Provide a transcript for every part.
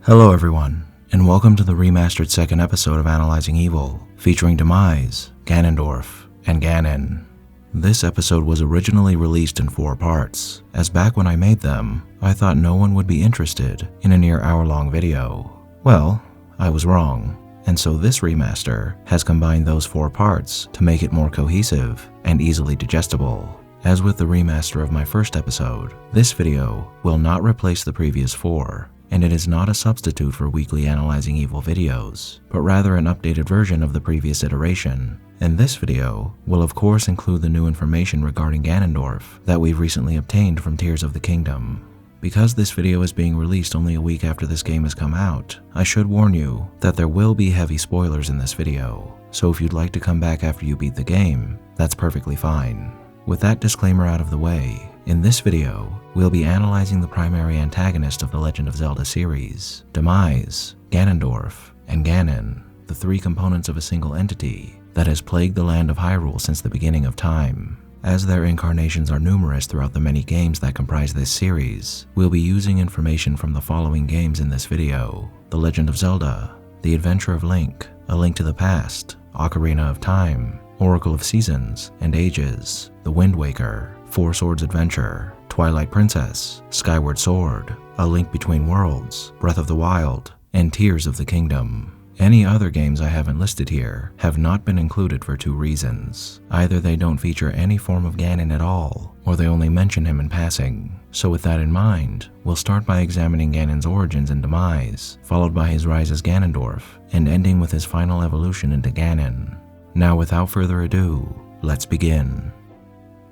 Hello everyone, and welcome to the remastered second episode of Analyzing Evil, featuring Demise, Ganondorf, and Ganon. This episode was originally released in 4 parts, as back when I made them, I thought no one would be interested in a near hour-long video. Well, I was wrong, and so this remaster has combined those 4 parts to make it more cohesive and easily digestible. As with the remaster of my first episode, this video will not replace the previous 4, and it is not a substitute for weekly Analyzing Evil videos, but rather an updated version of the previous iteration. And this video will of course include the new information regarding Ganondorf that we've recently obtained from Tears of the Kingdom. Because this video is being released only a week after this game has come out, I should warn you that there will be heavy spoilers in this video, so if you'd like to come back after you beat the game, that's perfectly fine. With that disclaimer out of the way, in this video, we'll be analyzing the primary antagonist of the Legend of Zelda series, Demise, Ganondorf, and Ganon, the 3 components of a single entity that has plagued the land of Hyrule since the beginning of time. As their incarnations are numerous throughout the many games that comprise this series, we'll be using information from the following games in this video: The Legend of Zelda, The Adventure of Link, A Link to the Past, Ocarina of Time, Oracle of Seasons and Ages, The Wind Waker, Four Swords Adventure, Twilight Princess, Skyward Sword, A Link Between Worlds, Breath of the Wild, and Tears of the Kingdom. Any other games I haven't listed here have not been included for 2 reasons. Either they don't feature any form of Ganon at all, or they only mention him in passing. So with that in mind, we'll start by examining Ganon's origins and demise, followed by his rise as Ganondorf, and ending with his final evolution into Ganon. Now without further ado, let's begin.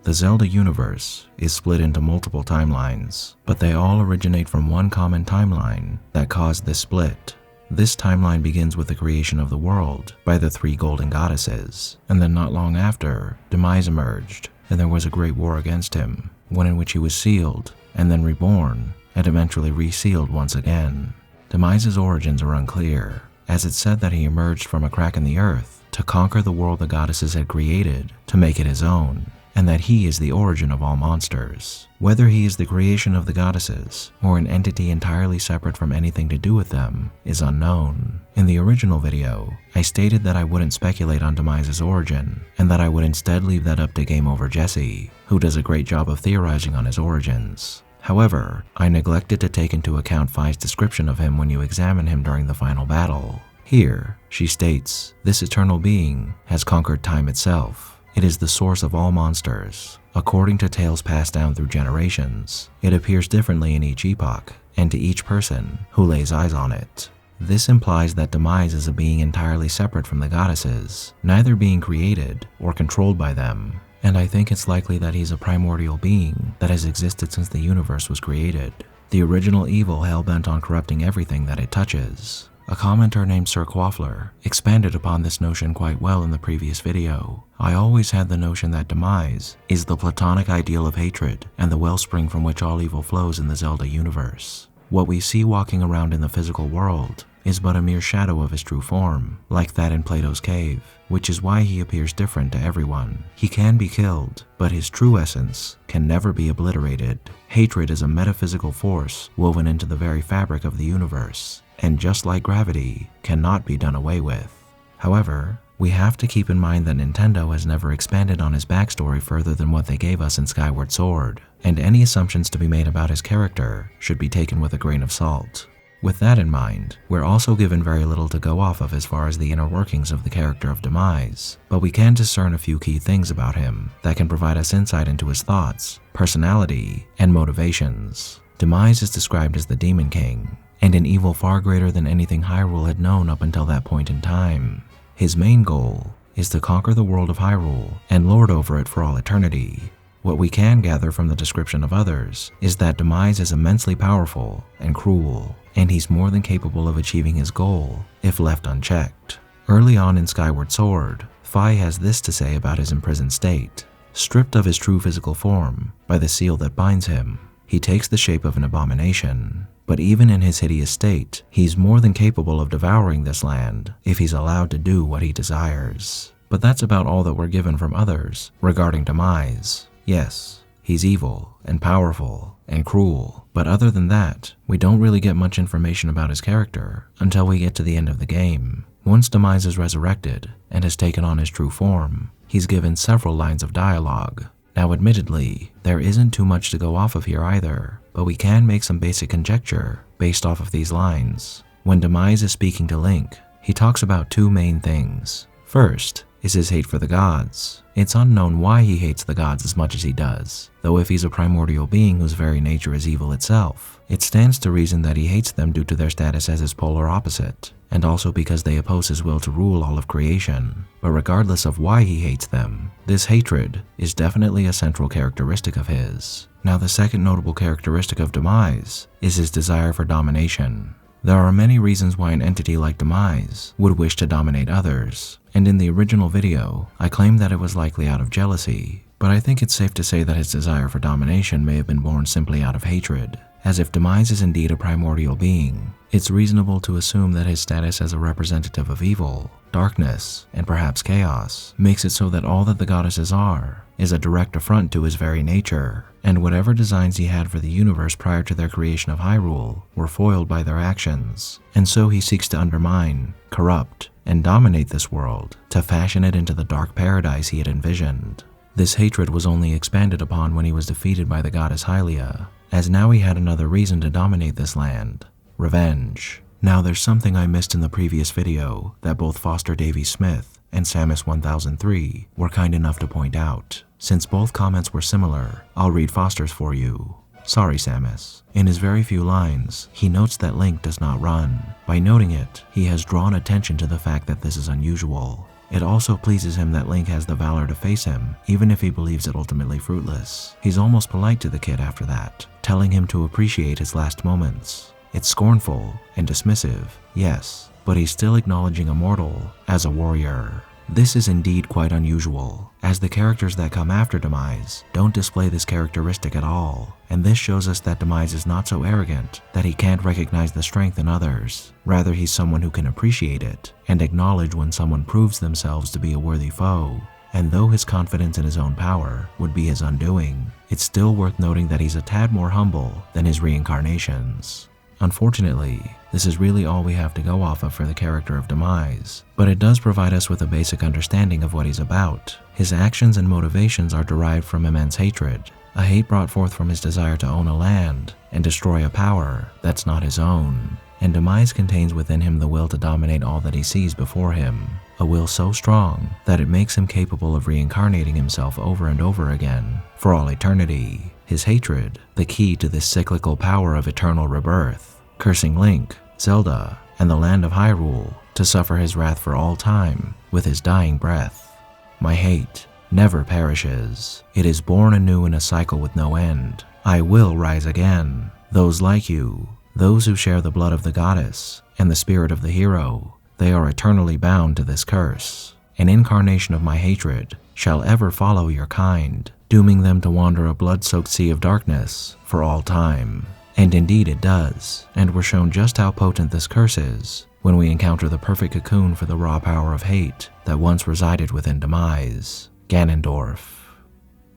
The Zelda universe is split into multiple timelines, but they all originate from one common timeline that caused this split. This timeline begins with the creation of the world by the 3 golden goddesses, and then not long after, Demise emerged, and there was a great war against him, one in which he was sealed, and then reborn, and eventually resealed once again. Demise's origins are unclear, as it's said that he emerged from a crack in the earth to conquer the world the goddesses had created to make it his own, and that he is the origin of all monsters. Whether he is the creation of the goddesses, or an entity entirely separate from anything to do with them, is unknown. In the original video, I stated that I wouldn't speculate on Demise's origin, and that I would instead leave that up to Game Over Jesse, who does a great job of theorizing on his origins. However, I neglected to take into account Fi's description of him when you examine him during the final battle. Here, she states, "This eternal being has conquered time itself. It is the source of all monsters. According to tales passed down through generations, it appears differently in each epoch, and to each person who lays eyes on it." This implies that Demise is a being entirely separate from the goddesses, neither being created or controlled by them, and I think it's likely that he's a primordial being that has existed since the universe was created. The original evil hell-bent on corrupting everything that it touches. A commenter named Sir Quaffler expanded upon this notion quite well in the previous video. I always had the notion that Demise is the platonic ideal of hatred and the wellspring from which all evil flows in the Zelda universe. What we see walking around in the physical world is but a mere shadow of his true form, like that in Plato's cave, which is why he appears different to everyone. He can be killed, but his true essence can never be obliterated. Hatred is a metaphysical force woven into the very fabric of the universe, and just like gravity, cannot be done away with. However, we have to keep in mind that Nintendo has never expanded on his backstory further than what they gave us in Skyward Sword, and any assumptions to be made about his character should be taken with a grain of salt. With that in mind, we're also given very little to go off of as far as the inner workings of the character of Demise, but we can discern a few key things about him that can provide us insight into his thoughts, personality, and motivations. Demise is described as the Demon King, and an evil far greater than anything Hyrule had known up until that point in time. His main goal is to conquer the world of Hyrule and lord over it for all eternity. What we can gather from the description of others is that Demise is immensely powerful and cruel, and he's more than capable of achieving his goal if left unchecked. Early on in Skyward Sword, Fi has this to say about his imprisoned state. Stripped of his true physical form by the seal that binds him, he takes the shape of an abomination. But even in his hideous state, he's more than capable of devouring this land if he's allowed to do what he desires. But that's about all that we're given from others regarding Demise. Yes, he's evil and powerful and cruel, But other than that, we don't really get much information about his character until we get to the end of the game. Once Demise is resurrected and has taken on his true form, he's given several lines of dialogue. Now admittedly, there isn't too much to go off of here either, but we can make some basic conjecture based off of these lines. When Demise is speaking to Link, he talks about two main things. First is his hate for the gods. It's unknown why he hates the gods as much as he does, though if he's a primordial being whose very nature is evil itself, it stands to reason that he hates them due to their status as his polar opposite, and also because they oppose his will to rule all of creation. But regardless of why he hates them, this hatred is definitely a central characteristic of his. Now the second notable characteristic of Demise is his desire for domination. There are many reasons why an entity like Demise would wish to dominate others, and in the original video, I claimed that it was likely out of jealousy, but I think it's safe to say that his desire for domination may have been born simply out of hatred, as if Demise is indeed a primordial being, it's reasonable to assume that his status as a representative of evil, darkness, and perhaps chaos makes it so that all that the goddesses are is a direct affront to his very nature, and whatever designs he had for the universe prior to their creation of Hyrule were foiled by their actions, and so he seeks to undermine, corrupt, and dominate this world to fashion it into the dark paradise he had envisioned. This hatred was only expanded upon when he was defeated by the goddess Hylia, as now he had another reason to dominate this land: revenge. Now there's something I missed in the previous video that both Foster Davy Smith and Samus1003 were kind enough to point out. Since both comments were similar, I'll read Foster's for you. Sorry, Samus. In his very few lines, he notes that Link does not run. By noting it, he has drawn attention to the fact that this is unusual. It also pleases him that Link has the valor to face him, even if he believes it ultimately fruitless. He's almost polite to the kid after that, telling him to appreciate his last moments. It's scornful and dismissive, yes, but he's still acknowledging a mortal as a warrior. This is indeed quite unusual, as the characters that come after Demise don't display this characteristic at all, and this shows us that Demise is not so arrogant that he can't recognize the strength in others. Rather, he's someone who can appreciate it and acknowledge when someone proves themselves to be a worthy foe. And though his confidence in his own power would be his undoing, it's still worth noting that he's a tad more humble than his reincarnations. Unfortunately, this is really all we have to go off of for the character of Demise, but it does provide us with a basic understanding of what he's about. His actions and motivations are derived from immense hatred, a hate brought forth from his desire to own a land and destroy a power that's not his own. And Demise contains within him the will to dominate all that he sees before him, a will so strong that it makes him capable of reincarnating himself over and over again for all eternity. His hatred, the key to this cyclical power of eternal rebirth, cursing Link, Zelda, and the land of Hyrule to suffer his wrath for all time with his dying breath. My hate never perishes. It is born anew in a cycle with no end. I will rise again. Those like you, those who share the blood of the goddess and the spirit of the hero, they are eternally bound to this curse. An incarnation of my hatred shall ever follow your kind, dooming them to wander a blood-soaked sea of darkness for all time. And indeed it does, and we're shown just how potent this curse is when we encounter the perfect cocoon for the raw power of hate that once resided within Demise, Ganondorf.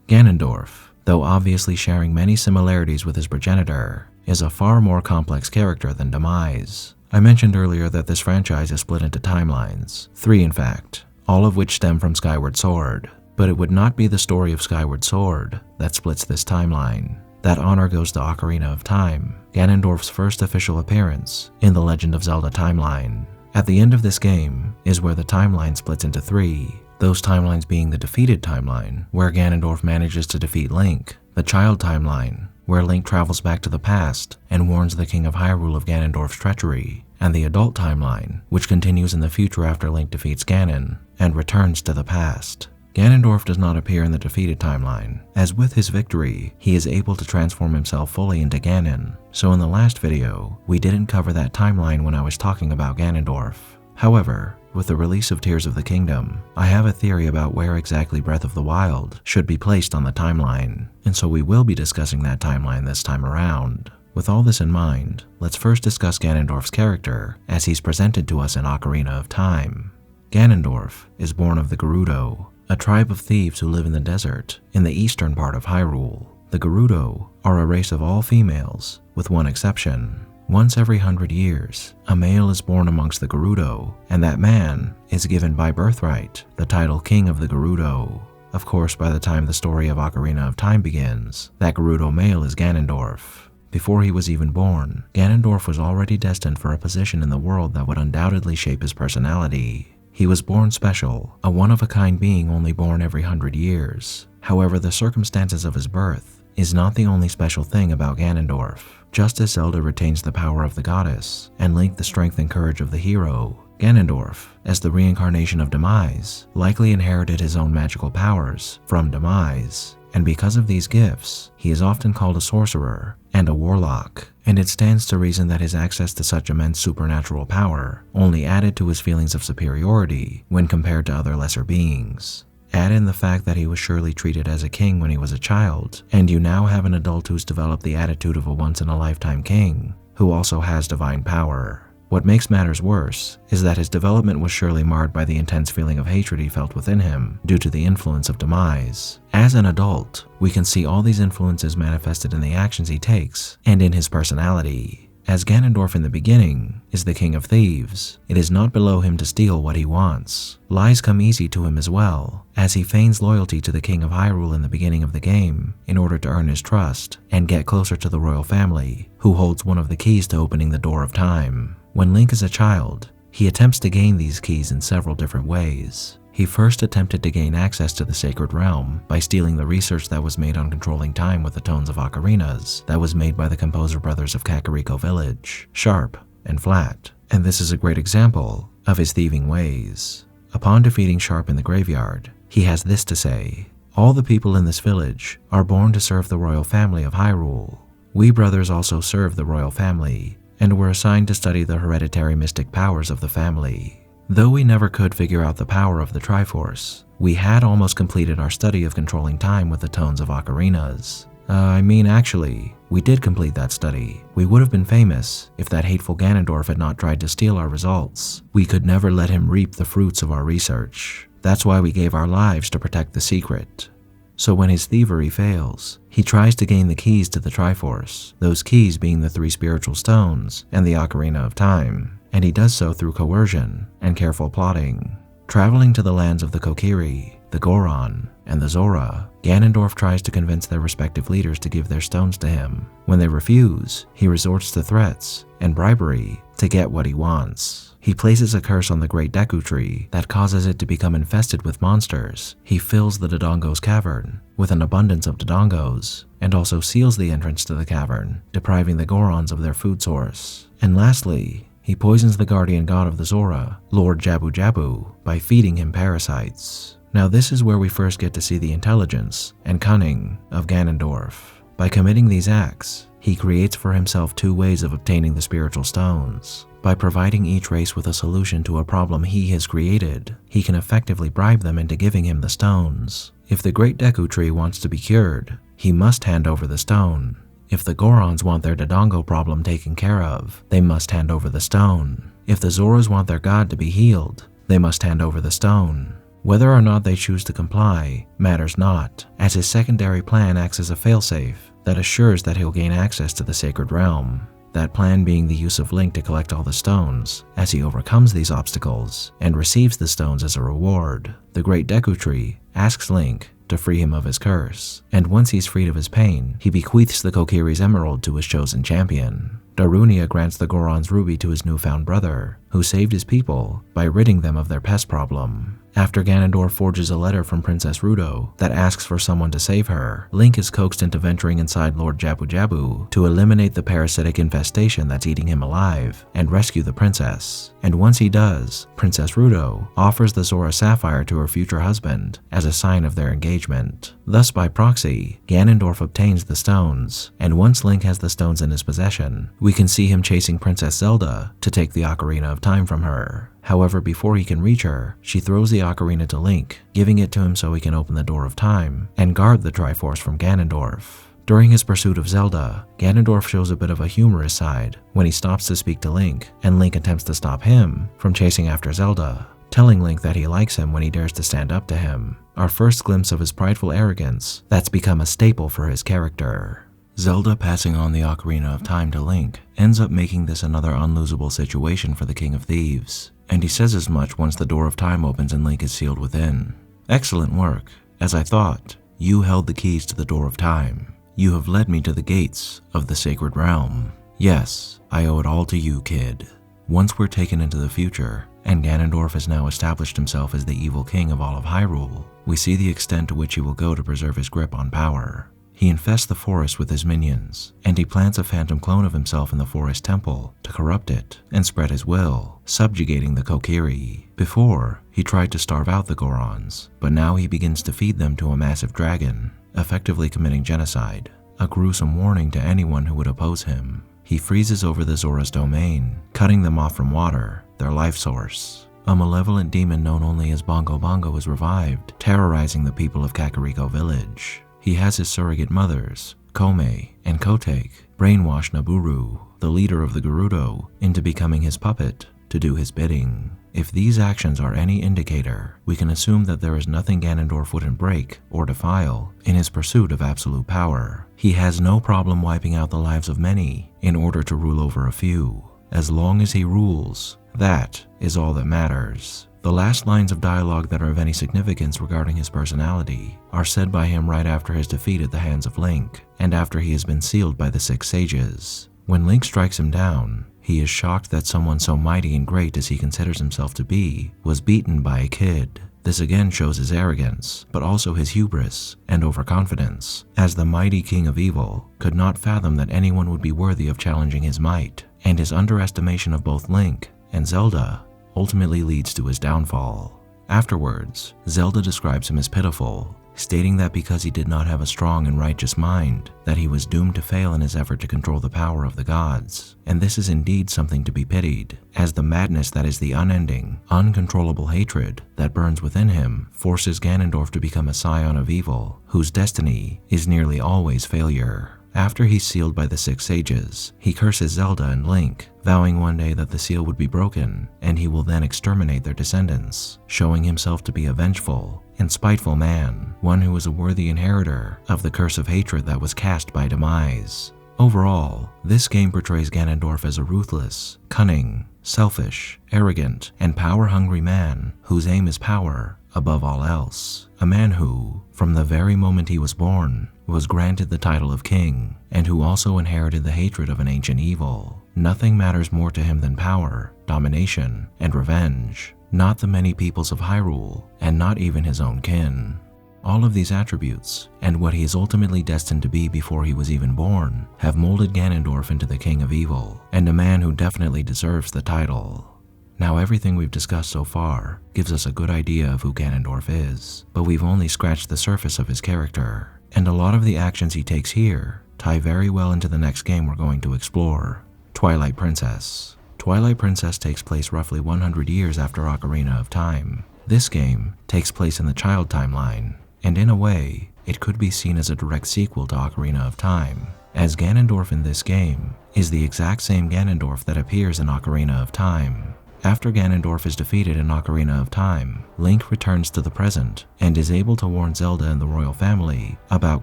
Ganondorf, though obviously sharing many similarities with his progenitor, is a far more complex character than Demise. I mentioned earlier that this franchise is split into timelines, 3 in fact, all of which stem from Skyward Sword. But it would not be the story of Skyward Sword that splits this timeline. That honor goes to Ocarina of Time, Ganondorf's first official appearance in the Legend of Zelda timeline. At the end of this game is where the timeline splits into 3, those timelines being the defeated timeline, where Ganondorf manages to defeat Link, the child timeline, where Link travels back to the past and warns the King of Hyrule of Ganondorf's treachery, and the adult timeline, which continues in the future after Link defeats Ganon and returns to the past. Ganondorf does not appear in the defeated timeline, as with his victory, he is able to transform himself fully into Ganon, so in the last video, we didn't cover that timeline when I was talking about Ganondorf. However, with the release of Tears of the Kingdom, I have a theory about where exactly Breath of the Wild should be placed on the timeline, and so we will be discussing that timeline this time around. With all this in mind, let's first discuss Ganondorf's character as he's presented to us in Ocarina of Time. Ganondorf is born of the Gerudo, a tribe of thieves who live in the desert in the eastern part of Hyrule. The Gerudo are a race of all females with one exception. Once every 100 years, a male is born amongst the Gerudo, and that man is given by birthright the title King of the Gerudo. Of course, by the time the story of Ocarina of Time begins, that Gerudo male is Ganondorf. Before he was even born, Ganondorf was already destined for a position in the world that would undoubtedly shape his personality. He was born special, a one-of-a-kind being only born every 100 years. However, the circumstances of his birth is not the only special thing about Ganondorf. Just as Zelda retains the power of the goddess, and Link the strength and courage of the hero, Ganondorf, as the reincarnation of Demise, likely inherited his own magical powers from Demise, and because of these gifts, he is often called a sorcerer and a warlock, and it stands to reason that his access to such immense supernatural power only added to his feelings of superiority when compared to other lesser beings. Add in the fact that he was surely treated as a king when he was a child, and you now have an adult who's developed the attitude of a once-in-a-lifetime king, who also has divine power. What makes matters worse is that his development was surely marred by the intense feeling of hatred he felt within him due to the influence of Demise. As an adult, we can see all these influences manifested in the actions he takes and in his personality. As Ganondorf in the beginning is the king of thieves, it is not below him to steal what he wants. Lies come easy to him as well, as he feigns loyalty to the king of Hyrule in the beginning of the game in order to earn his trust and get closer to the royal family, who holds one of the keys to opening the door of time. When Link is a child, he attempts to gain these keys in several different ways. He first attempted to gain access to the Sacred Realm by stealing the research that was made on controlling time with the tones of ocarinas that was made by the composer brothers of Kakariko Village, Sharp and Flat, and this is a great example of his thieving ways. Upon defeating Sharp in the graveyard, he has this to say: "All the people in this village are born to serve the royal family of Hyrule. We brothers also serve the royal family, and were assigned to study the hereditary mystic powers of the family. Though we never could figure out the power of the Triforce, we had almost completed our study of controlling time with the tones of ocarinas. Actually, we did complete that study. We would have been famous if that hateful Ganondorf had not tried to steal our results. We could never let him reap the fruits of our research. That's why we gave our lives to protect the secret." So when his thievery fails, he tries to gain the keys to the Triforce, those keys being the 3 spiritual stones and the Ocarina of Time, and he does so through coercion and careful plotting. Traveling to the lands of the Kokiri, the Goron, and the Zora, Ganondorf tries to convince their respective leaders to give their stones to him. When they refuse, he resorts to threats and bribery to get what he wants. He places a curse on the Great Deku Tree that causes it to become infested with monsters. He fills the Dodongo's cavern with an abundance of Dodongos, and also seals the entrance to the cavern, depriving the Gorons of their food source. And lastly, he poisons the guardian god of the Zora, Lord Jabu Jabu, by feeding him parasites. Now this is where we first get to see the intelligence and cunning of Ganondorf. By committing these acts, he creates for himself 2 ways of obtaining the spiritual stones. By providing each race with a solution to a problem he has created, he can effectively bribe them into giving him the stones. If the Great Deku Tree wants to be cured, he must hand over the stone. If the Gorons want their Dodongo problem taken care of, they must hand over the stone. If the Zoras want their god to be healed, they must hand over the stone. Whether or not they choose to comply matters not, as his secondary plan acts as a failsafe that assures that he'll gain access to the Sacred Realm. That plan being the use of Link to collect all the stones as he overcomes these obstacles and receives the stones as a reward. The Great Deku Tree asks Link to free him of his curse, and once he's freed of his pain, he bequeaths the Kokiri's emerald to his chosen champion. Darunia grants the Goron's ruby to his newfound brother, who saved his people by ridding them of their pest problem. After Ganondorf forges a letter from Princess Rudo that asks for someone to save her, Link is coaxed into venturing inside Lord Jabu Jabu to eliminate the parasitic infestation that's eating him alive and rescue the princess. And once he does, Princess Rudo offers the Zora Sapphire to her future husband as a sign of their engagement. Thus, by proxy, Ganondorf obtains the stones, and once Link has the stones in his possession, we can see him chasing Princess Zelda to take the Ocarina of Time from her. However, before he can reach her, she throws the ocarina to Link, giving it to him so he can open the door of time and guard the Triforce from Ganondorf. During his pursuit of Zelda, Ganondorf shows a bit of a humorous side when he stops to speak to Link, and Link attempts to stop him from chasing after Zelda, telling Link that he likes him when he dares to stand up to him. Our first glimpse of his prideful arrogance that's become a staple for his character. Zelda passing on the Ocarina of Time to Link ends up making this another unlosable situation for the King of Thieves, and he says as much once the door of time opens and Link is sealed within. Excellent work. As I thought, you held the keys to the door of time. You have led me to the gates of the sacred realm. Yes, I owe it all to you, kid. Once we're taken into the future, and Ganondorf has now established himself as the evil king of all of Hyrule, we see the extent to which he will go to preserve his grip on power. He infests the forest with his minions, and he plants a phantom clone of himself in the forest temple to corrupt it and spread his will, subjugating the Kokiri. Before, he tried to starve out the Gorons, but now he begins to feed them to a massive dragon, effectively committing genocide, a gruesome warning to anyone who would oppose him. He freezes over the Zora's domain, cutting them off from water, their life source. A malevolent demon known only as Bongo Bongo is revived, terrorizing the people of Kakariko Village. He has his surrogate mothers, Kome and Kotake, brainwash Naburu, the leader of the Gerudo, into becoming his puppet to do his bidding. If these actions are any indicator, we can assume that there is nothing Ganondorf wouldn't break or defile in his pursuit of absolute power. He has no problem wiping out the lives of many in order to rule over a few. As long as he rules, that is all that matters. The last lines of dialogue that are of any significance regarding his personality are said by him right after his defeat at the hands of Link, and after he has been sealed by the 6 sages. When Link strikes him down, he is shocked that someone so mighty and great as he considers himself to be was beaten by a kid. This again shows his arrogance, but also his hubris and overconfidence, as the mighty king of evil could not fathom that anyone would be worthy of challenging his might, and his underestimation of both Link and Zelda ultimately leads to his downfall. Afterwards, Zelda describes him as pitiful, stating that because he did not have a strong and righteous mind, that he was doomed to fail in his effort to control the power of the gods. And this is indeed something to be pitied, as the madness that is the unending, uncontrollable hatred that burns within him forces Ganondorf to become a scion of evil, whose destiny is nearly always failure. After he's sealed by the 6 sages, he curses Zelda and Link, vowing one day that the seal would be broken and he will then exterminate their descendants, showing himself to be a vengeful and spiteful man, one who is a worthy inheritor of the curse of hatred that was cast by Demise. Overall, this game portrays Ganondorf as a ruthless, cunning, selfish, arrogant, and power-hungry man whose aim is power above all else. A man who, from the very moment he was born, was granted the title of king, and who also inherited the hatred of an ancient evil. Nothing matters more to him than power, domination, and revenge. Not the many peoples of Hyrule, and not even his own kin. All of these attributes, and what he is ultimately destined to be before he was even born, have molded Ganondorf into the king of evil, and a man who definitely deserves the title. Now everything we've discussed so far gives us a good idea of who Ganondorf is, but we've only scratched the surface of his character, and a lot of the actions he takes here tie very well into the next game we're going to explore, Twilight Princess. Twilight Princess takes place roughly 100 years after Ocarina of Time. This game takes place in the child timeline, and in a way, it could be seen as a direct sequel to Ocarina of Time, as Ganondorf in this game is the exact same Ganondorf that appears in Ocarina of Time. After Ganondorf is defeated in Ocarina of Time, Link returns to the present and is able to warn Zelda and the royal family about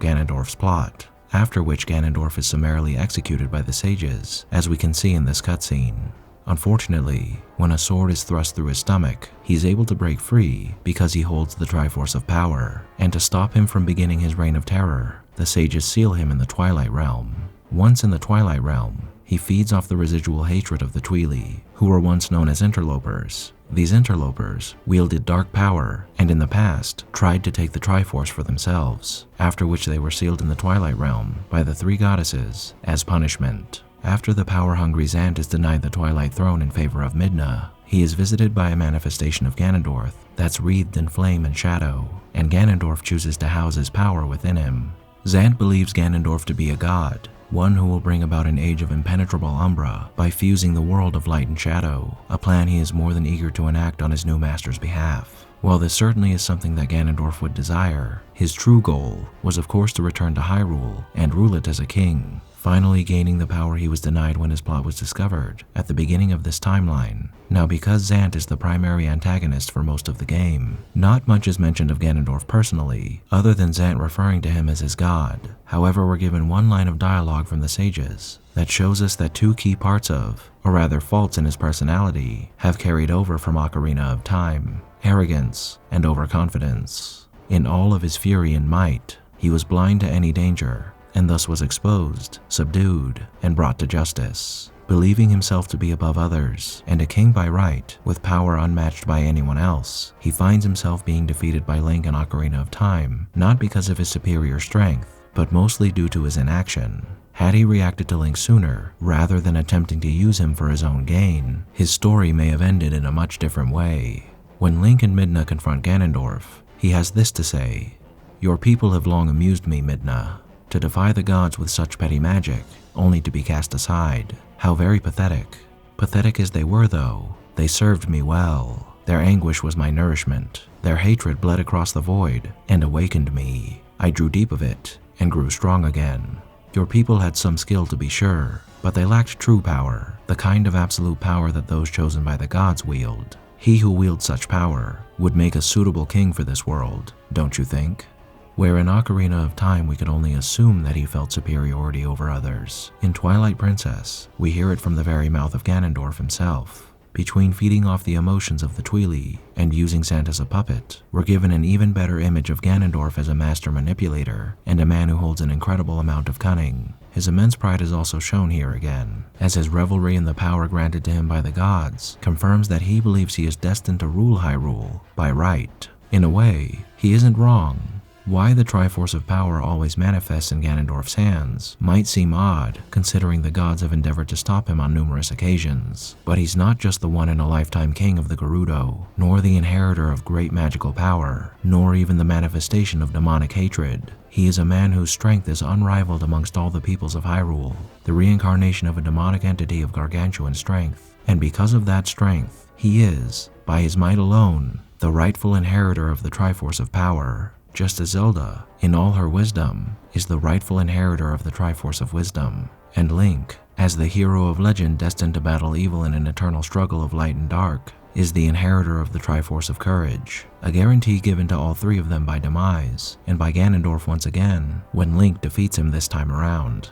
Ganondorf's plot, after which Ganondorf is summarily executed by the sages, as we can see in this cutscene. Unfortunately, when a sword is thrust through his stomach, he's able to break free because he holds the Triforce of Power, and to stop him from beginning his reign of terror, the sages seal him in the Twilight Realm. Once in the Twilight Realm, he feeds off the residual hatred of the Twili, who were once known as interlopers. These interlopers wielded dark power and in the past tried to take the Triforce for themselves, after which they were sealed in the Twilight Realm by the 3 goddesses as punishment. After the power-hungry Zant is denied the Twilight Throne in favor of Midna, he is visited by a manifestation of Ganondorf that's wreathed in flame and shadow, and Ganondorf chooses to house his power within him. Zant believes Ganondorf to be a god, one who will bring about an age of impenetrable umbra by fusing the world of light and shadow, a plan he is more than eager to enact on his new master's behalf. While this certainly is something that Ganondorf would desire, his true goal was of course to return to Hyrule and rule it as a king, finally gaining the power he was denied when his plot was discovered at the beginning of this timeline. Now, because Zant is the primary antagonist for most of the game, not much is mentioned of Ganondorf personally, other than Zant referring to him as his god. However, we're given one line of dialogue from the sages that shows us that two key parts of, or rather faults in his personality, have carried over from Ocarina of Time: arrogance and overconfidence. In all of his fury and might, he was blind to any danger, and thus was exposed, subdued, and brought to justice. Believing himself to be above others, and a king by right, with power unmatched by anyone else, he finds himself being defeated by Link in Ocarina of Time, not because of his superior strength, but mostly due to his inaction. Had he reacted to Link sooner, rather than attempting to use him for his own gain, his story may have ended in a much different way. When Link and Midna confront Ganondorf, he has this to say: "Your people have long amused me, Midna. To defy the gods with such petty magic, only to be cast aside. How very pathetic. Pathetic as they were, though, they served me well. Their anguish was my nourishment. Their hatred bled across the void and awakened me. I drew deep of it and grew strong again. Your people had some skill, to be sure, but they lacked true power, the kind of absolute power that those chosen by the gods wield. He who wields such power would make a suitable king for this world, don't you think?" Where in Ocarina of Time we could only assume that he felt superiority over others, in Twilight Princess, we hear it from the very mouth of Ganondorf himself. Between feeding off the emotions of the Twili and using Zant as a puppet, we're given an even better image of Ganondorf as a master manipulator and a man who holds an incredible amount of cunning. His immense pride is also shown here again, as his revelry in the power granted to him by the gods confirms that he believes he is destined to rule Hyrule by right. In a way, he isn't wrong. Why the Triforce of Power always manifests in Ganondorf's hands might seem odd, considering the gods have endeavored to stop him on numerous occasions. But he's not just the one-in-a-lifetime king of the Gerudo, nor the inheritor of great magical power, nor even the manifestation of demonic hatred. He is a man whose strength is unrivaled amongst all the peoples of Hyrule, the reincarnation of a demonic entity of gargantuan strength. And because of that strength, he is, by his might alone, the rightful inheritor of the Triforce of Power. Just as Zelda, in all her wisdom, is the rightful inheritor of the Triforce of Wisdom, and Link, as the hero of legend destined to battle evil in an eternal struggle of light and dark, is the inheritor of the Triforce of Courage, a guarantee given to all three of them by Demise, and by Ganondorf once again, when Link defeats him this time around.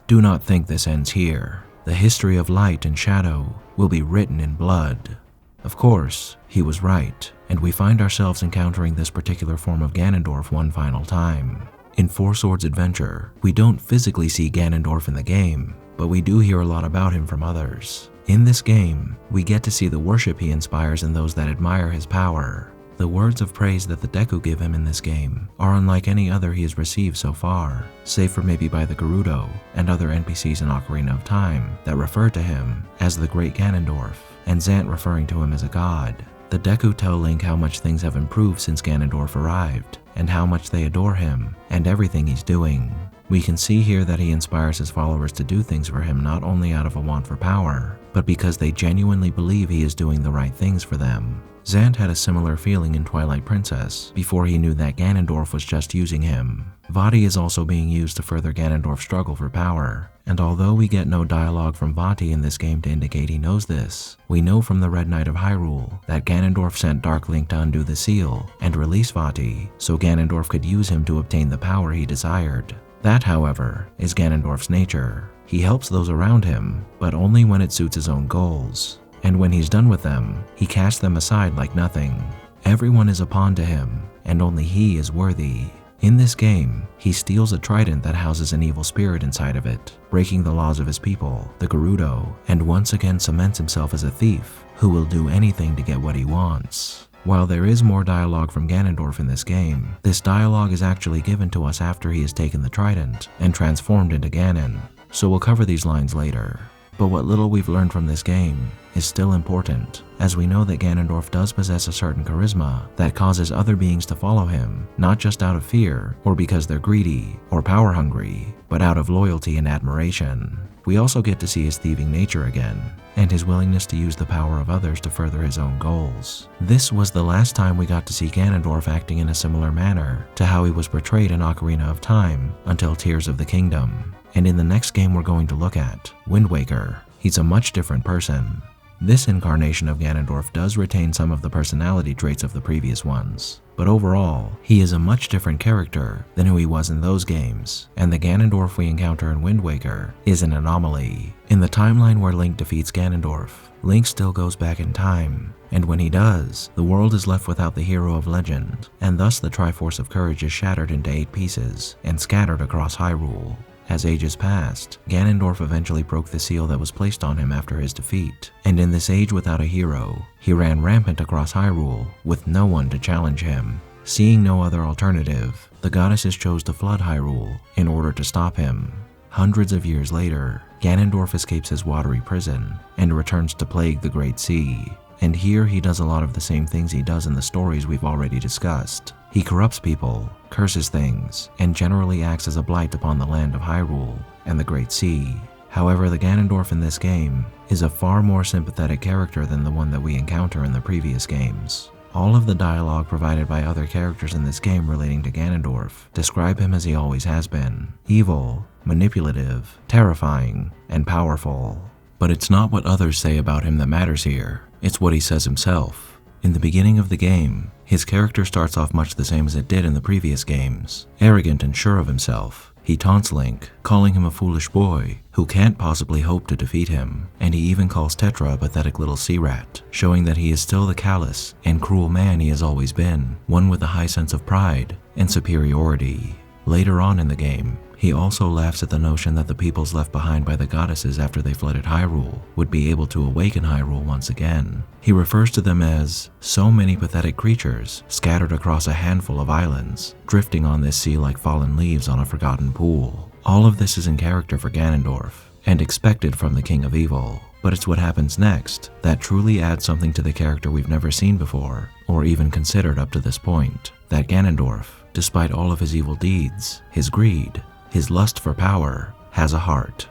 Do not think this ends here. The history of light and shadow will be written in blood. Of course, he was right, and we find ourselves encountering this particular form of Ganondorf one final time. In Four Swords Adventure, we don't physically see Ganondorf in the game, but we do hear a lot about him from others. In this game, we get to see the worship he inspires in those that admire his power. The words of praise that the Deku give him in this game are unlike any other he has received so far, save for maybe by the Gerudo and other NPCs in Ocarina of Time that refer to him as the Great Ganondorf, and Zant referring to him as a god. The Deku tell Link how much things have improved since Ganondorf arrived, and how much they adore him and everything he's doing. We can see here that he inspires his followers to do things for him not only out of a want for power, but because they genuinely believe he is doing the right things for them. Zant had a similar feeling in Twilight Princess before he knew that Ganondorf was just using him. Vaati is also being used to further Ganondorf's struggle for power, and although we get no dialogue from Vaati in this game to indicate he knows this, we know from the Red Knight of Hyrule that Ganondorf sent Dark Link to undo the seal and release Vaati so Ganondorf could use him to obtain the power he desired. That, however, is Ganondorf's nature. He helps those around him, but only when it suits his own goals. And when he's done with them, he casts them aside like nothing. Everyone is a pawn to him, and only he is worthy. In this game, he steals a trident that houses an evil spirit inside of it, breaking the laws of his people, the Gerudo, and once again cements himself as a thief who will do anything to get what he wants. While there is more dialogue from Ganondorf in this game, this dialogue is actually given to us after he has taken the trident and transformed into Ganon, so we'll cover these lines later. But what little we've learned from this game is still important, as we know that Ganondorf does possess a certain charisma that causes other beings to follow him, not just out of fear or because they're greedy or power hungry, but out of loyalty and admiration. We also get to see his thieving nature again, and his willingness to use the power of others to further his own goals. This was the last time we got to see Ganondorf acting in a similar manner to how he was portrayed in Ocarina of Time until Tears of the Kingdom. and in the next game we're going to look at, Wind Waker, he's a much different person. This incarnation of Ganondorf does retain some of the personality traits of the previous ones, but overall, he is a much different character than who he was in those games, and the Ganondorf we encounter in Wind Waker is an anomaly. In the timeline where Link defeats Ganondorf, Link still goes back in time, and when he does, the world is left without the hero of legend, and thus the Triforce of Courage is shattered into 8 pieces and scattered across Hyrule. As ages passed, Ganondorf eventually broke the seal that was placed on him after his defeat, and in this age without a hero, he ran rampant across Hyrule with no one to challenge him. Seeing no other alternative, the goddesses chose to flood Hyrule in order to stop him. Hundreds of years later, Ganondorf escapes his watery prison and returns to plague the Great Sea. And here he does a lot of the same things he does in the stories we've already discussed. He corrupts people, curses things, and generally acts as a blight upon the land of Hyrule and the Great Sea. However, the Ganondorf in this game is a far more sympathetic character than the one that we encounter in the previous games. All of the dialogue provided by other characters in this game relating to Ganondorf describe him as he always has been: evil, manipulative, terrifying, and powerful. But it's not what others say about him that matters here, it's what he says himself. In the beginning of the game, his character starts off much the same as it did in the previous games, arrogant and sure of himself. He taunts Link, calling him a foolish boy who can't possibly hope to defeat him, and he even calls Tetra a pathetic little sea rat, showing that he is still the callous and cruel man he has always been, one with a high sense of pride and superiority. Later on in the game, he also laughs at the notion that the peoples left behind by the goddesses after they flooded Hyrule would be able to awaken Hyrule once again. He refers to them as so many pathetic creatures scattered across a handful of islands, drifting on this sea like fallen leaves on a forgotten pool. All of this is in character for Ganondorf, and expected from the King of Evil. But it's what happens next that truly adds something to the character we've never seen before, or even considered up to this point. That Ganondorf, despite all of his evil deeds, his greed, his lust for power, has a heart.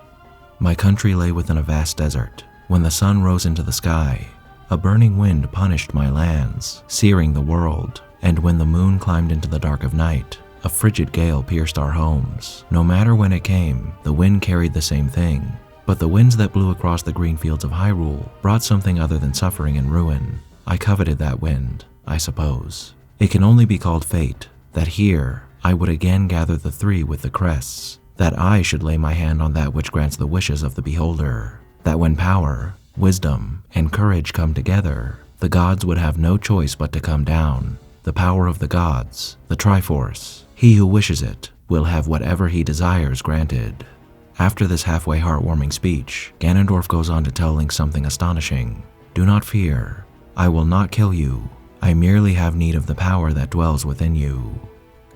My country lay within a vast desert. When the sun rose into the sky, a burning wind punished my lands, searing the world. And when the moon climbed into the dark of night, a frigid gale pierced our homes. No matter when it came, the wind carried the same thing. But the winds that blew across the green fields of Hyrule brought something other than suffering and ruin. I coveted that wind, I suppose. It can only be called fate, that here, I would again gather the 3 with the crests, that I should lay my hand on that which grants the wishes of the beholder, that when power, wisdom, and courage come together, the gods would have no choice but to come down. The power of the gods, the Triforce, he who wishes it, will have whatever he desires granted. After this halfway heartwarming speech, Ganondorf goes on to tell Link something astonishing. Do not fear, I will not kill you, I merely have need of the power that dwells within you.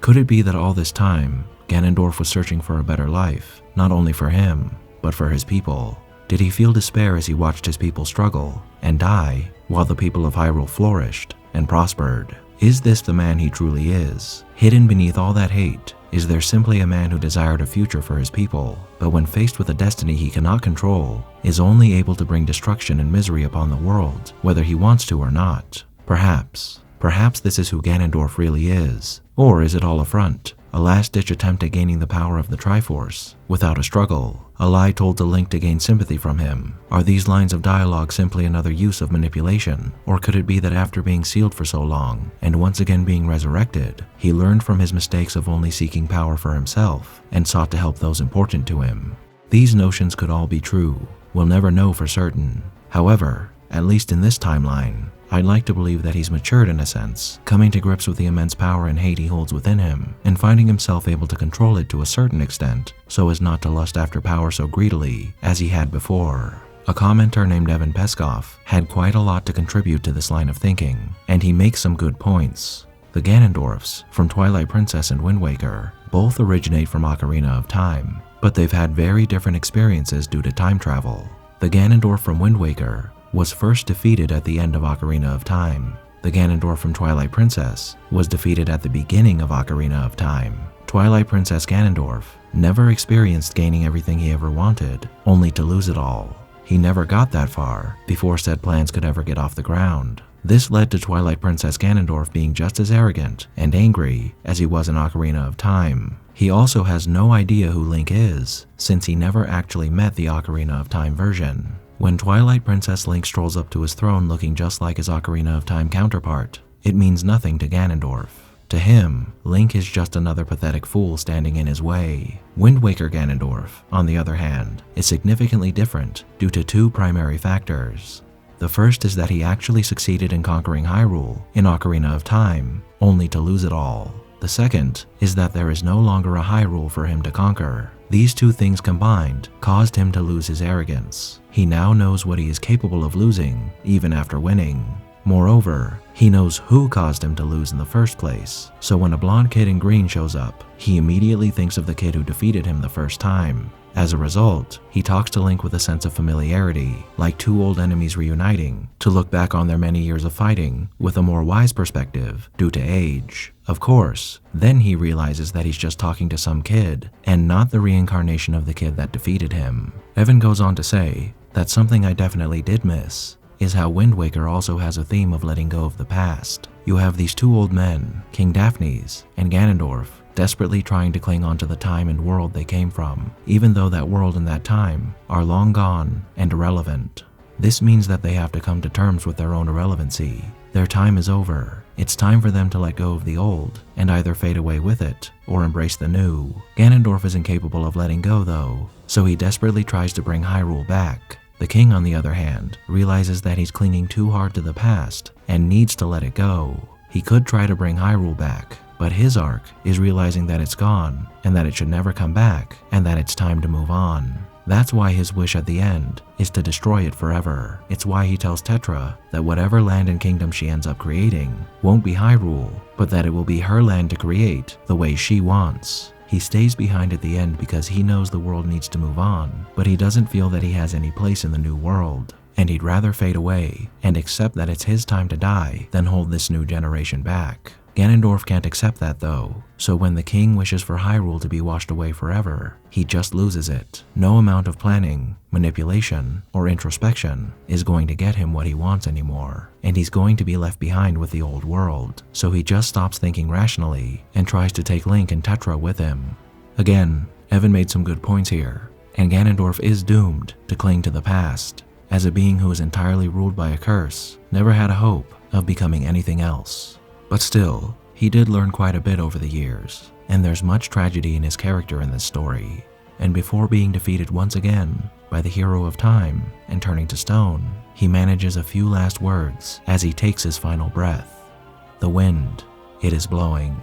Could it be that all this time, Ganondorf was searching for a better life, not only for him, but for his people? Did he feel despair as he watched his people struggle and die, while the people of Hyrule flourished and prospered? Is this the man he truly is? Hidden beneath all that hate, is there simply a man who desired a future for his people, but when faced with a destiny he cannot control, is only able to bring destruction and misery upon the world, whether he wants to or not? Perhaps this is who Ganondorf really is. Or is it all a front? A last-ditch attempt at gaining the power of the Triforce, without a struggle, a lie told to Link to gain sympathy from him? Are these lines of dialogue simply another use of manipulation? Or could it be that after being sealed for so long, and once again being resurrected, he learned from his mistakes of only seeking power for himself, and sought to help those important to him? These notions could all be true. We'll never know for certain. However, at least in this timeline, I'd like to believe that he's matured in a sense, coming to grips with the immense power and hate he holds within him, and finding himself able to control it to a certain extent, so as not to lust after power so greedily as he had before. A commenter named Evan Peskov had quite a lot to contribute to this line of thinking, and he makes some good points. The Ganondorfs from Twilight Princess and Wind Waker both originate from Ocarina of Time, but they've had very different experiences due to time travel. The Ganondorf from Wind Waker was first defeated at the end of Ocarina of Time. The Ganondorf from Twilight Princess was defeated at the beginning of Ocarina of Time. Twilight Princess Ganondorf never experienced gaining everything he ever wanted, only to lose it all. He never got that far before said plans could ever get off the ground. This led to Twilight Princess Ganondorf being just as arrogant and angry as he was in Ocarina of Time. He also has no idea who Link is, since he never actually met the Ocarina of Time version. When Twilight Princess Link strolls up to his throne looking just like his Ocarina of Time counterpart, it means nothing to Ganondorf. To him, Link is just another pathetic fool standing in his way. Wind Waker Ganondorf, on the other hand, is significantly different due to two primary factors. The first is that he actually succeeded in conquering Hyrule in Ocarina of Time, only to lose it all. The second is that there is no longer a Hyrule for him to conquer. These two things combined caused him to lose his arrogance. He now knows what he is capable of losing, even after winning. Moreover, he knows who caused him to lose in the first place, so when a blonde kid in green shows up, he immediately thinks of the kid who defeated him the first time. As a result, he talks to Link with a sense of familiarity, like two old enemies reuniting, to look back on their many years of fighting with a more wise perspective due to age. Of course, then he realizes that he's just talking to some kid, and not the reincarnation of the kid that defeated him. Evan goes on to say that something I definitely did miss is how Wind Waker also has a theme of letting go of the past. You have these two old men, King Daphnes and Ganondorf, desperately trying to cling on to the time and world they came from, even though that world and that time are long gone and irrelevant. This means that they have to come to terms with their own irrelevancy. Their time is over. It's time for them to let go of the old and either fade away with it or embrace the new. Ganondorf is incapable of letting go though, so he desperately tries to bring Hyrule back. The king, on the other hand, realizes that he's clinging too hard to the past and needs to let it go. He could try to bring Hyrule back, but his arc is realizing that it's gone and that it should never come back and that it's time to move on. That's why his wish at the end is to destroy it forever. It's why he tells Tetra that whatever land and kingdom she ends up creating won't be Hyrule, but that it will be her land to create the way she wants. He stays behind at the end because he knows the world needs to move on, but he doesn't feel that he has any place in the new world, and he'd rather fade away and accept that it's his time to die than hold this new generation back. Ganondorf can't accept that though, so when the king wishes for Hyrule to be washed away forever, he just loses it. No amount of planning, manipulation, or introspection is going to get him what he wants anymore, and he's going to be left behind with the old world, so he just stops thinking rationally and tries to take Link and Tetra with him. Again, Evan made some good points here, and Ganondorf is doomed to cling to the past. As a being who is entirely ruled by a curse, never had a hope of becoming anything else. But still, he did learn quite a bit over the years, and there's much tragedy in his character in this story. And before being defeated once again by the hero of time and turning to stone, he manages a few last words as he takes his final breath. The wind, it is blowing.